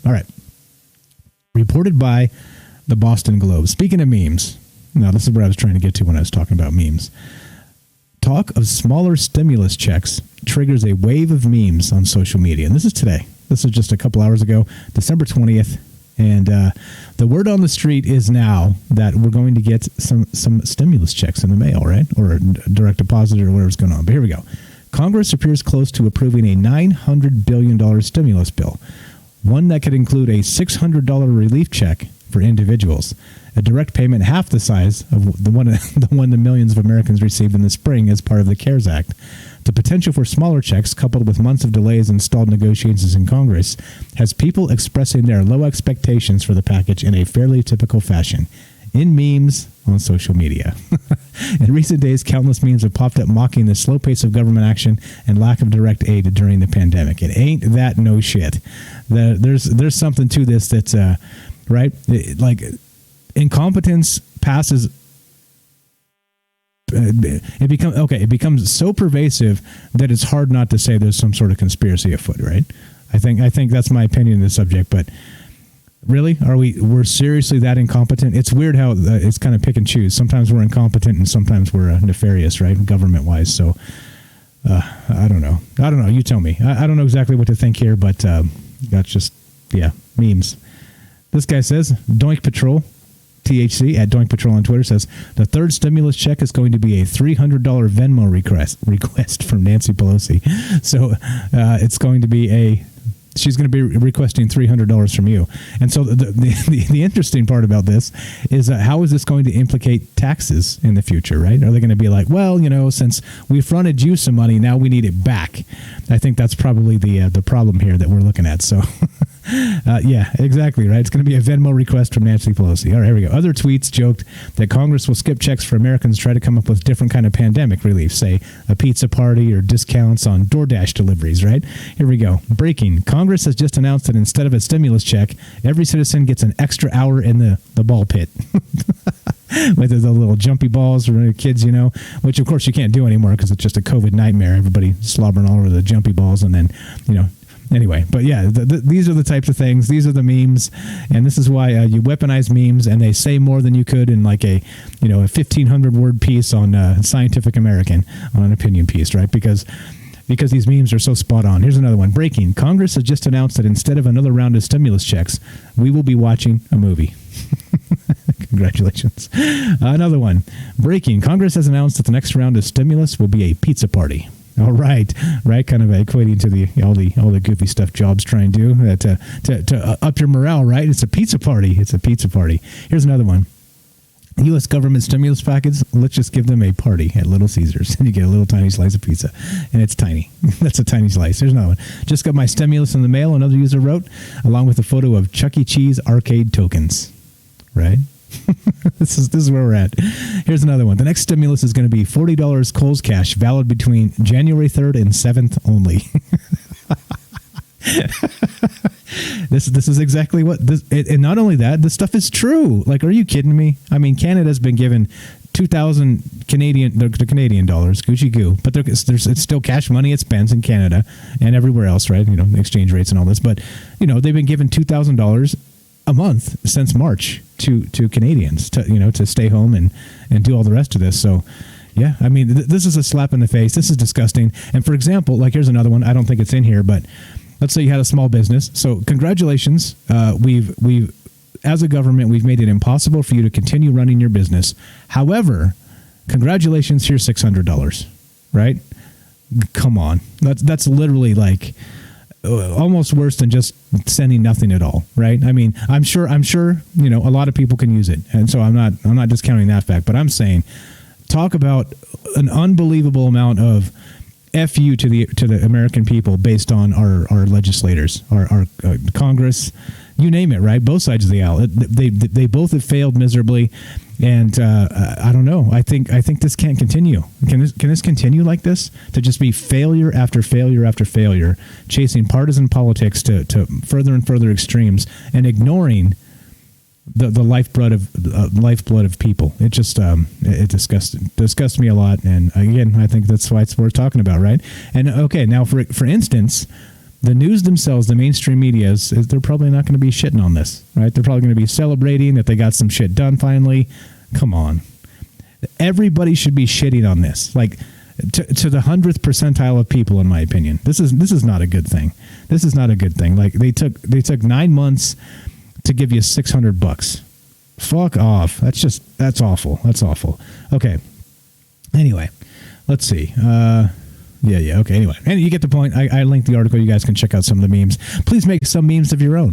All right. Reported by the Boston Globe. Speaking of memes, now this is where I was trying to get to when I was talking about memes. Talk of smaller stimulus checks triggers a wave of memes on social media. And this is today. This is just a couple hours ago, December 20th. And the word on the street is now that we're going to get some stimulus checks in the mail, right? Or a direct deposit or whatever's going on. But here we go. Congress appears close to approving a $900 billion stimulus bill, one that could include a $600 relief check for individuals, a direct payment half the size of the one that millions of Americans received in the spring as part of the CARES Act. The potential for smaller checks, coupled with months of delays and stalled negotiations in Congress, has people expressing their low expectations for the package in a fairly typical fashion, in memes on social media. In recent days, countless memes have popped up mocking the slow pace of government action and lack of direct aid during the pandemic. It ain't that no shit. There's something to this that's right. Like incompetence passes. It becomes so pervasive that it's hard not to say there's some sort of conspiracy afoot, right? I think that's my opinion on the subject, but really, we're seriously that incompetent? It's weird how it's kind of pick and choose. Sometimes we're incompetent and sometimes we're nefarious, right? Government wise. So I don't know. You tell me. I don't know exactly what to think here, but that's just, memes. This guy says, Doink Patrol, THC, at Doink Patrol on Twitter, says, the third stimulus check is going to be a $300 Venmo request from Nancy Pelosi. So it's going to be she's going to be requesting $300 from you. And so the interesting part about this is how is this going to implicate taxes in the future, right? Are they going to be like, well, since we fronted you some money, now we need it back? I think that's probably the problem here that we're looking at. So yeah, exactly, right? It's going to be a Venmo request from Nancy Pelosi. All right, here we go. Other tweets joked that Congress will skip checks for Americans, try to come up with different kind of pandemic relief, say a pizza party or discounts on DoorDash deliveries, right? Here we go. Breaking. Congress has just announced that instead of a stimulus check, every citizen gets an extra hour in the ball pit. With the little jumpy balls for kids, which of course you can't do anymore because it's just a COVID nightmare. Everybody slobbering all over the jumpy balls and then, anyway, but yeah, these are the types of things. These are the memes, and this is why you weaponize memes, and they say more than you could in like a 1,500-word piece on Scientific American on an opinion piece, right? Because these memes are so spot on. Here's another one. Breaking. Congress has just announced that instead of another round of stimulus checks, we will be watching a movie. Congratulations. Another one. Breaking. Congress has announced that the next round of stimulus will be a pizza party. All right, kind of equating to all the goofy stuff Jobs try and do to up your morale, right? It's a pizza party. Here's another one. U.S. government stimulus package, let's just give them a party at Little Caesars. And you get a little tiny slice of pizza. And it's tiny. That's a tiny slice. Here's another one. Just got my stimulus in the mail, another user wrote, along with a photo of Chuck E. Cheese arcade tokens. Right? This is where we're at. Here's another one. The next stimulus is going to be $40 Kohl's Cash, valid between January 3rd and 7th only. This is exactly what this, and not only that, this stuff is true. Like, are you kidding me? I mean, Canada's been given 2,000 Canadian dollars, Gucci goo, but it's still cash money it spends in Canada and everywhere else, right? Exchange rates and all this, but they've been given $2,000 a month since March to Canadians to stay home and do all the rest of this. So yeah, I mean, this is a slap in the face. This is disgusting. And for example, like here's another one. I don't think it's in here, but let's say you had a small business. So congratulations. We've as a government, we've made it impossible for you to continue running your business. However, congratulations, here's $600, right? Come on. That's literally like almost worse than just sending nothing at all, right? I mean, I'm sure, a lot of people can use it. And so I'm not discounting that fact, but I'm saying talk about an unbelievable amount of FU to the American people based on our legislators, our Congress, you name it, right? Both sides of the aisle. They both have failed miserably, and I don't know. I think this can't continue. Can this continue like this? To just be failure after failure after failure, chasing partisan politics to further and further extremes, and ignoring the lifeblood of people. It just it disgusts me a lot. And again, I think that's why it's worth talking about, right? And okay, now for instance, the news themselves, the mainstream media, is they're probably not going to be shitting on this, right? They're probably going to be celebrating that they got some shit done finally. Come on. Everybody should be shitting on this. Like, to the 100th percentile of people, in my opinion. This is not a good thing. This is not a good thing. Like, they took 9 months to give you $600. Fuck off. That's awful. That's awful. Okay. Anyway, let's see. Yeah. Okay. Anyway, and you get the point. I linked the article. You guys can check out some of the memes. Please make some memes of your own.